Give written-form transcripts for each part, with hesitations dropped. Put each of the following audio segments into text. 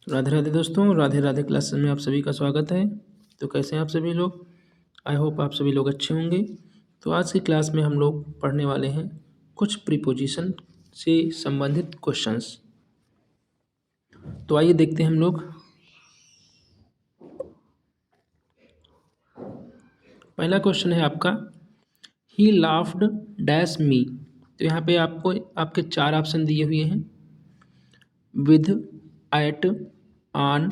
राधे राधे दोस्तों, राधे राधे क्लासेस में आप सभी का स्वागत है। तो कैसे हैं आप सभी लोग? आई होप आप सभी लोग अच्छे होंगे। तो आज की क्लास में हम लोग पढ़ने वाले हैं कुछ प्रीपोजिशन से संबंधित क्वेश्चंस। तो आइए देखते हैं हम लोग। पहला क्वेश्चन है आपका, ही लाफ्ड डैश मी। तो यहाँ पे आपको आपके 4 ऑप्शन दिए हुए हैं, विद, एट, ऑन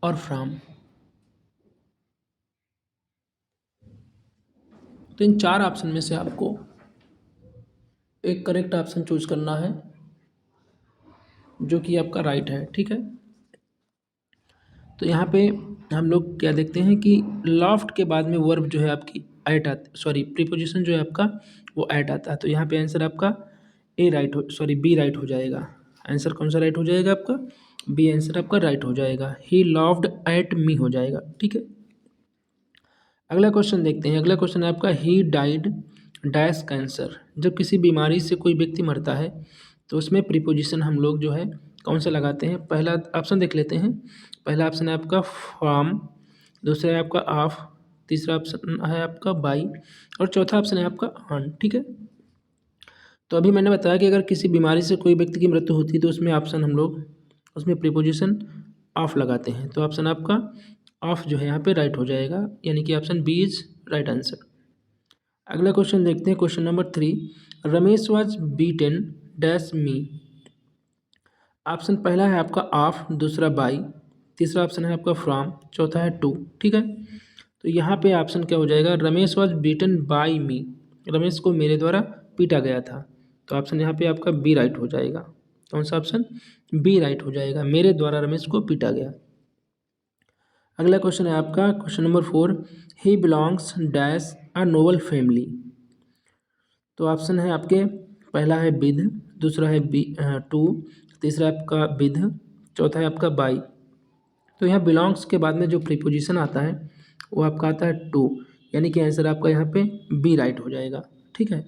और फ्रॉम। तो इन 4 ऑप्शन में से आपको एक करेक्ट ऑप्शन चूज करना है जो कि आपका राइट है। ठीक है, तो यहाँ पे हम लोग क्या देखते हैं कि लॉफ्ट के बाद में वर्ब जो है आपकी एट आता, सॉरी प्रीपोजिशन जो है आपका वो एट आता है। तो यहाँ पे आंसर आपका बी राइट हो जाएगा। आंसर कौन सा राइट हो जाएगा आपका? बी आंसर आपका राइट हो जाएगा। ही लॉफ्ड एट मी हो जाएगा। ठीक है, अगला क्वेश्चन देखते हैं। अगला क्वेश्चन है आपका, ही डाइड डैश कैंसर। जब किसी बीमारी से कोई व्यक्ति मरता है तो उसमें प्रीपोजिशन हम लोग जो है कौन सा लगाते हैं? पहला ऑप्शन देख लेते हैं। पहला ऑप्शन है आपका फ्रॉम, दूसरा है आपका ऑफ, तीसरा ऑप्शन है आपका बाई और चौथा ऑप्शन है आपका ऑन। ठीक है, तो अभी मैंने बताया कि अगर किसी बीमारी से कोई व्यक्ति की मृत्यु होती है तो उसमें ऑप्शन हम लोग उसमें प्रीपोजिशन ऑफ लगाते हैं। तो ऑप्शन आपका ऑफ जो है यहाँ पे राइट हो जाएगा, यानी कि option B is right answer. अगला क्वेश्चन देखते हैं, question number 3, Ramesh was beaten dash me. Option पहला है आपका ऑफ, दूसरा बाई, तीसरा ऑप्शन है आपका फ्रॉम, चौथा है टू। ठीक है, तो यहाँ पे ऑप्शन क्या हो जाएगा? रमेश वाज बीटन बाई मी। रमेश को मेरे द्वारा पीटा गया था। तो ऑप्शन यहाँ पे आपका बी राइट हो जाएगा। कौन सा ऑप्शन? बी राइट हो जाएगा, मेरे द्वारा रमेश को पीटा गया। अगला क्वेश्चन है आपका question number 4, he belongs dash a Nobel family. तो ऑप्शन है आपके पहला है विद, दूसरा है बी टू, तीसरा आपका विद, चौथा है आपका बाई। तो यहाँ बिलोंग्स के बाद में जो प्रीपोजिशन आता है वो आपका आता है टू, यानी कि आंसर आपका यहाँ पे बी राइट हो जाएगा। ठीक है,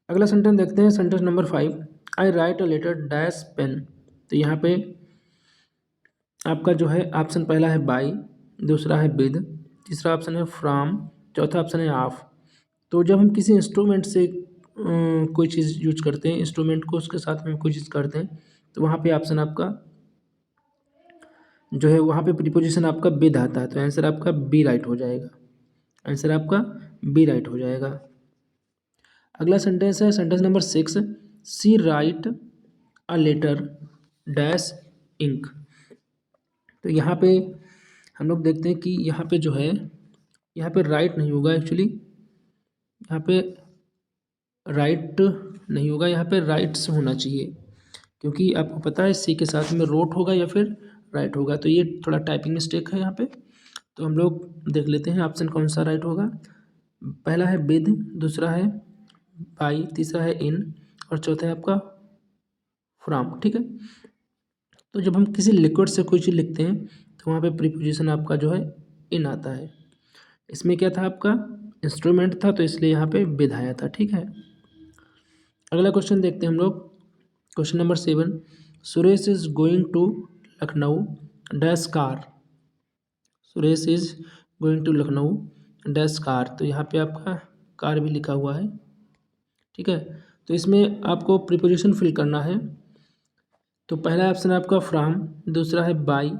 अगला सेंटेंस देखते हैं। Sentence number 5, I write a letter dash pen. तो यहाँ पे आपका जो है ऑप्शन पहला है बाई, दूसरा है विद, तीसरा ऑप्शन है फ्रॉम, चौथा ऑप्शन है ऑफ। तो जब हम किसी इंस्ट्रूमेंट से कोई चीज़ यूज करते हैं, इंस्ट्रूमेंट को उसके साथ में कोई चीज़ करते हैं, तो वहाँ पे ऑप्शन आपका जो है वहाँ पे प्रीपोजिशन आपका विद आता है। तो आंसर आपका बी राइट हो जाएगा। आंसर आपका बी राइट हो जाएगा। अगला सेंटेंस है sentence number 6, she write a letter dash ink. तो यहाँ पे हम लोग देखते हैं कि यहाँ पे जो है यहाँ पे राइट नहीं होगा, एक्चुअली यहाँ पे राइट नहीं होगा, यहाँ पे राइट्स होना चाहिए, क्योंकि आपको पता है सी के साथ में रोट होगा या फिर राइट होगा। तो ये थोड़ा टाइपिंग मिस्टेक है यहाँ पे। तो हम लोग देख लेते हैं ऑप्शन कौन सा राइट होगा। पहला है विद, दूसरा है बाई, तीसरा है इन और चौथा है आपका फ्रॉम। ठीक है, तो जब हम किसी लिक्विड से कोई चीज़ लिखते हैं तो वहाँ पे प्रीपोजिशन आपका जो है इन आता है। इसमें क्या था आपका इंस्ट्रूमेंट था, तो इसलिए यहाँ पे विद आया था। ठीक है, अगला क्वेश्चन देखते हैं हम लोग। Question number 7, Suresh is going to Lucknow dash car. Suresh is going to Lucknow dash car. तो यहाँ पे आपका कार भी लिखा हुआ है। ठीक है, तो इसमें आपको प्रीपोजिशन फिल करना है। तो पहला ऑप्शन है आपका फ्रॉम, दूसरा है बाई,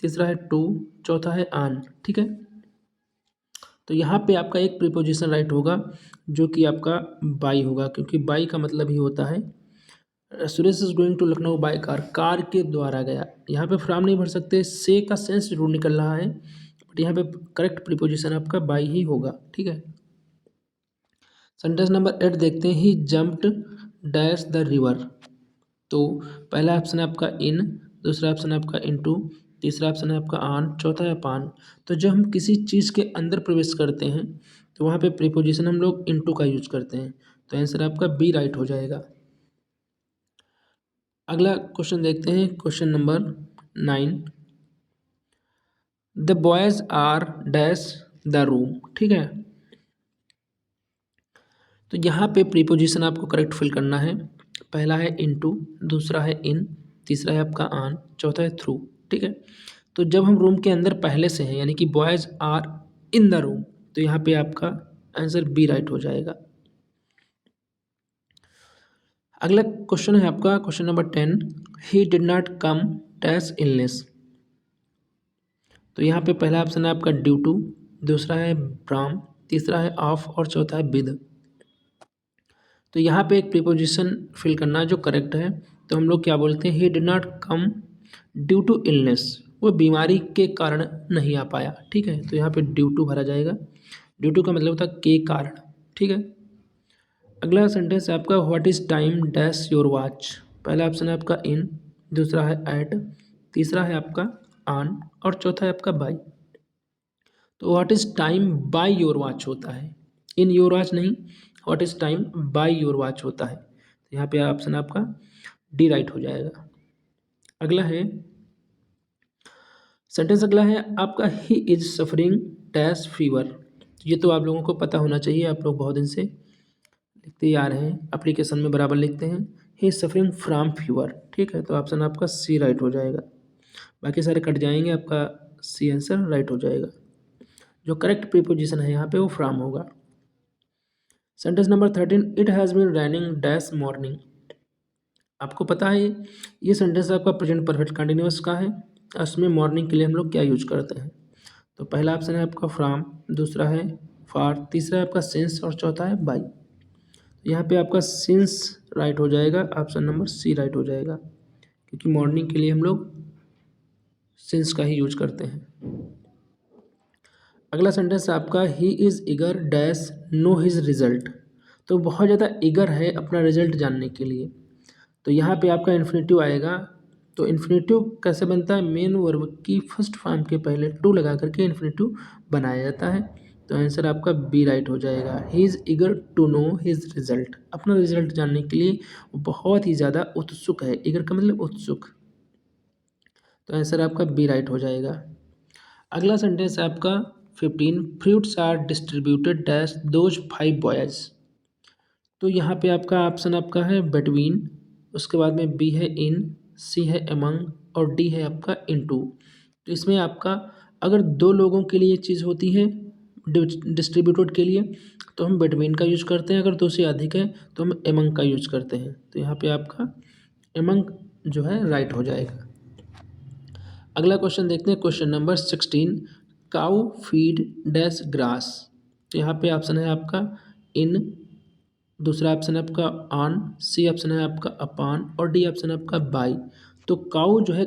तीसरा है टू, चौथा है ऑन। ठीक है, तो यहाँ पे आपका एक प्रीपोजिशन राइट होगा जो कि आपका बाई होगा, क्योंकि बाई का मतलब ही होता है Suresh is going to Lucknow by car, car के द्वारा गया। यहाँ पे फ्रॉम नहीं भर सकते, से का सेंस जरूर निकल रहा है, बट यहाँ पे करेक्ट प्रीपोजिशन आपका बाई ही होगा। ठीक है, सेंटेंस नंबर 8 देखते हैं, ही जंप्ड डैश द रिवर। तो पहला ऑप्शन है आपका इन, दूसरा ऑप्शन है आपका इनटू, तीसरा ऑप्शन है आपका ऑन, चौथा है पान। तो जब हम किसी चीज़ के अंदर प्रवेश करते हैं तो वहाँ पे प्रीपोजिशन हम लोग इनटू का यूज करते हैं। तो आंसर आपका बी राइट हो जाएगा। अगला क्वेश्चन देखते हैं, question number 9, the boys are dash the room. ठीक है, तो यहाँ पे प्रीपोजिशन आपको करेक्ट फिल करना है। पहला है इनटू, दूसरा है इन, तीसरा है आपका ऑन, चौथा है थ्रू। ठीक है, तो जब हम रूम के अंदर पहले से हैं यानी कि boys are in the room, तो यहाँ पे आपका आंसर बी राइट हो जाएगा। अगला क्वेश्चन है आपका question number 10, he did not come dash illness. तो यहाँ पे पहला ऑप्शन है आपका ड्यू टू, दूसरा है फ्रॉम, तीसरा है ऑफ और चौथा है विद। तो यहाँ पे एक प्रीपोजिशन फिल करना जो करेक्ट है, तो हम लोग क्या बोलते हैं, he did not come due to illness, वो बीमारी के कारण नहीं आ पाया। ठीक है, तो यहाँ पे ड्यू टू भरा जाएगा, ड्यू टू का मतलब होता है के कारण। ठीक है, अगला सेंटेंस है आपका what is time dash your watch. पहला ऑप्शन है आपका इन, दूसरा है एट, तीसरा है आपका ऑन और चौथा है आपका बाय। तो what is time by your watch होता है, इन योर वॉच नहीं, what is time by your watch होता है। तो यहाँ पे ऑप्शन आपका डी राइट हो जाएगा। अगला है सेंटेंस, अगला है आपका he is suffering dash fever. ये तो आप लोगों को पता होना चाहिए, आप लोग बहुत दिन से लिखते ही आ रहे हैं, एप्लीकेशन में बराबर लिखते हैं, he is suffering from fever. ठीक है, तो ऑप्शन आपका सी राइट हो जाएगा, बाकी सारे कट जाएंगे, आपका सी आंसर राइट हो जाएगा। जो करेक्ट प्रीपोजिशन है यहाँ पे वो फ्रॉम होगा। Sentence number 13, it has been raining dash morning. आपको पता है ये सेंटेंस आपका प्रेजेंट परफेक्ट कंटिन्यूअस का है, उसमें मॉर्निंग के लिए हम लोग क्या यूज करते हैं। तो पहला ऑप्शन है आपका फ्रॉम, दूसरा है फॉर, तीसरा है आपका सिंस और चौथा है बाय। यहाँ पे आपका सिंस राइट हो जाएगा, ऑप्शन नंबर सी राइट हो जाएगा, क्योंकि मॉर्निंग के लिए हम लोग सिंस का ही यूज करते हैं। अगला सेंटेंस आपका ही is eager dash no his result. तो बहुत ज़्यादा ईगर है अपना रिजल्ट जानने के लिए, तो यहाँ पे आपका इन्फिनेटिव आएगा। तो इन्फिनेटिव कैसे बनता है, मेन वर्ब की फर्स्ट फॉर्म के पहले टू लगा करके इन्फिनेटिव बनाया जाता है। तो आंसर आपका बी राइट हो जाएगा, he is eager to know his result. अपना रिजल्ट जानने के लिए वो बहुत ही ज़्यादा उत्सुक है, ईगर का मतलब उत्सुक। तो आंसर आपका बी राइट हो जाएगा। अगला सेंटेंस है आपका 15, fruits are distributed dash those 5 boys. तो यहाँ पे आपका ऑप्शन आपका है बिटवीन, उसके बाद में बी है इन, सी है अमंग और डी है आपका इनटू। तो इसमें आपका अगर दो लोगों के लिए चीज़ होती है डिस्ट्रीब्यूटेड के लिए तो हम बिटवीन का यूज करते हैं, अगर दो से अधिक है तो हम अमंग का यूज करते हैं। तो यहाँ पे आपका अमंग जो है राइट हो जाएगा। अगला क्वेश्चन देखते हैं, question number 16, cow feed dash grass. तो यहाँ पे ऑप्शन है आपका इन, दूसरा ऑप्शन है आपका ऑन, सी ऑप्शन है आपका अपॉन और डी ऑप्शन है आपका बाय। तो काउ जो है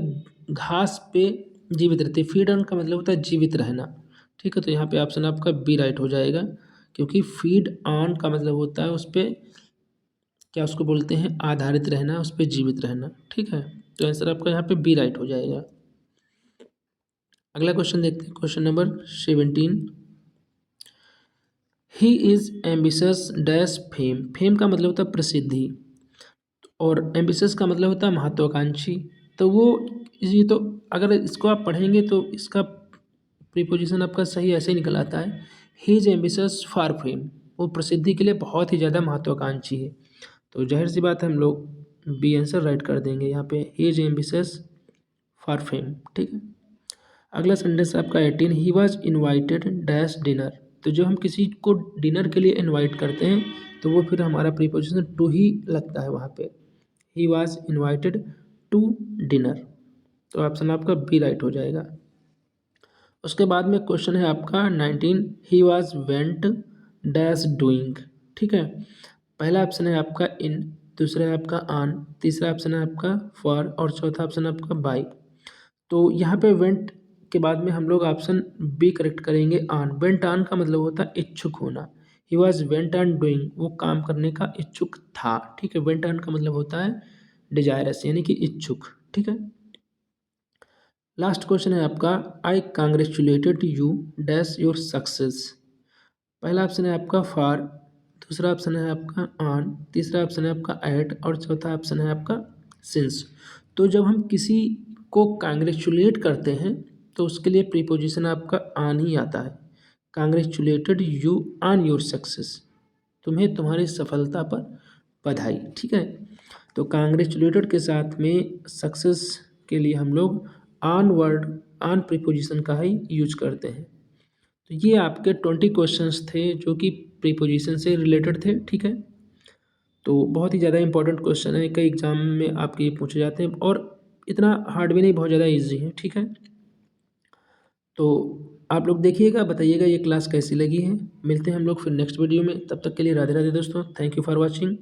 घास पे जीवित रहती है, फीड ऑन का मतलब होता है जीवित रहना। ठीक है, तो यहाँ पे ऑप्शन आपका बी राइट हो जाएगा, क्योंकि फीड ऑन का मतलब होता है उस पर क्या उसको बोलते हैं, आधारित रहना, उस पर जीवित रहना। ठीक है, तो आंसर आपका यहाँ पे बी राइट हो जाएगा। अगला क्वेश्चन देखते हैं, question number 17, he is ambitious dash fame. Fame का मतलब होता है प्रसिद्धि और एम्बिशस का मतलब होता है महत्वाकांक्षी। तो वो ये तो अगर इसको आप पढ़ेंगे तो इसका प्रीपोजिशन आपका सही ऐसे ही निकल आता है, he is ambitious for fame, वो प्रसिद्धि के लिए बहुत ही ज़्यादा महत्वाकांक्षी है। तो जाहिर सी बात है हम लोग बी आंसर राइट कर देंगे यहाँ पे, he is ambitious for fame. ठीक है, अगला सेंटेंस आपका 18, ही वॉज इन्वाइटेड डैश डिनर। तो जब हम किसी को डिनर के लिए इन्वाइट करते हैं तो वो फिर हमारा प्रीपोजिशन टू ही लगता है वहाँ पे, he was invited to dinner. तो ऑप्शन आपका बी राइट हो जाएगा। उसके बाद में क्वेश्चन है आपका 19, he was went dash doing. ठीक है, पहला ऑप्शन है आपका इन, दूसरा है आपका ऑन, तीसरा ऑप्शन है आपका फॉर और चौथा ऑप्शन है आपका बाय। तो यहाँ पे वेंट के बाद में हम लोग ऑप्शन बी करेक्ट करेंगे, ऑन। वेंट ऑन का मतलब होता है इच्छुक होना, ही वॉज वेंट ऑन डूइंग, वो काम करने का इच्छुक था। ठीक है, वेंट ऑन का मतलब होता है डिजायरस यानी कि इच्छुक। ठीक है, लास्ट क्वेश्चन है आपका, आई कांग्रेचुलेटेड यू डैश योर सक्सेस। पहला ऑप्शन है आपका फॉर, दूसरा ऑप्शन है आपका ऑन, तीसरा ऑप्शन है आपका एट और चौथा ऑप्शन है आपका सिंस। तो जब हम किसी को कांग्रेचुलेट करते हैं तो उसके लिए प्रीपोजिशन आपका ऑन ही आता है, कांग्रेचुलेटेड यू ऑन योर सक्सेस, तुम्हें तुम्हारी सफलता पर बधाई। ठीक है, तो कांग्रेचुलेटेड के साथ में सक्सेस के लिए हम लोग ऑन वर्ड ऑन प्रीपोजिशन का ही यूज करते हैं। तो ये आपके 20 क्वेश्चंस थे जो कि प्रीपोजिशन से रिलेटेड थे। ठीक है, तो बहुत ही ज़्यादा इंपॉर्टेंट क्वेश्चन है, कई एग्जाम में आपके ये पूछे जाते हैं और इतना हार्ड भी नहीं, बहुत ज़्यादा इजी है। ठीक है, तो आप लोग देखिएगा, बताइएगा ये क्लास कैसी लगी है। मिलते हैं हम लोग फिर नेक्स्ट वीडियो में, तब तक के लिए राधे राधे दोस्तों, थैंक यू फॉर वॉचिंग।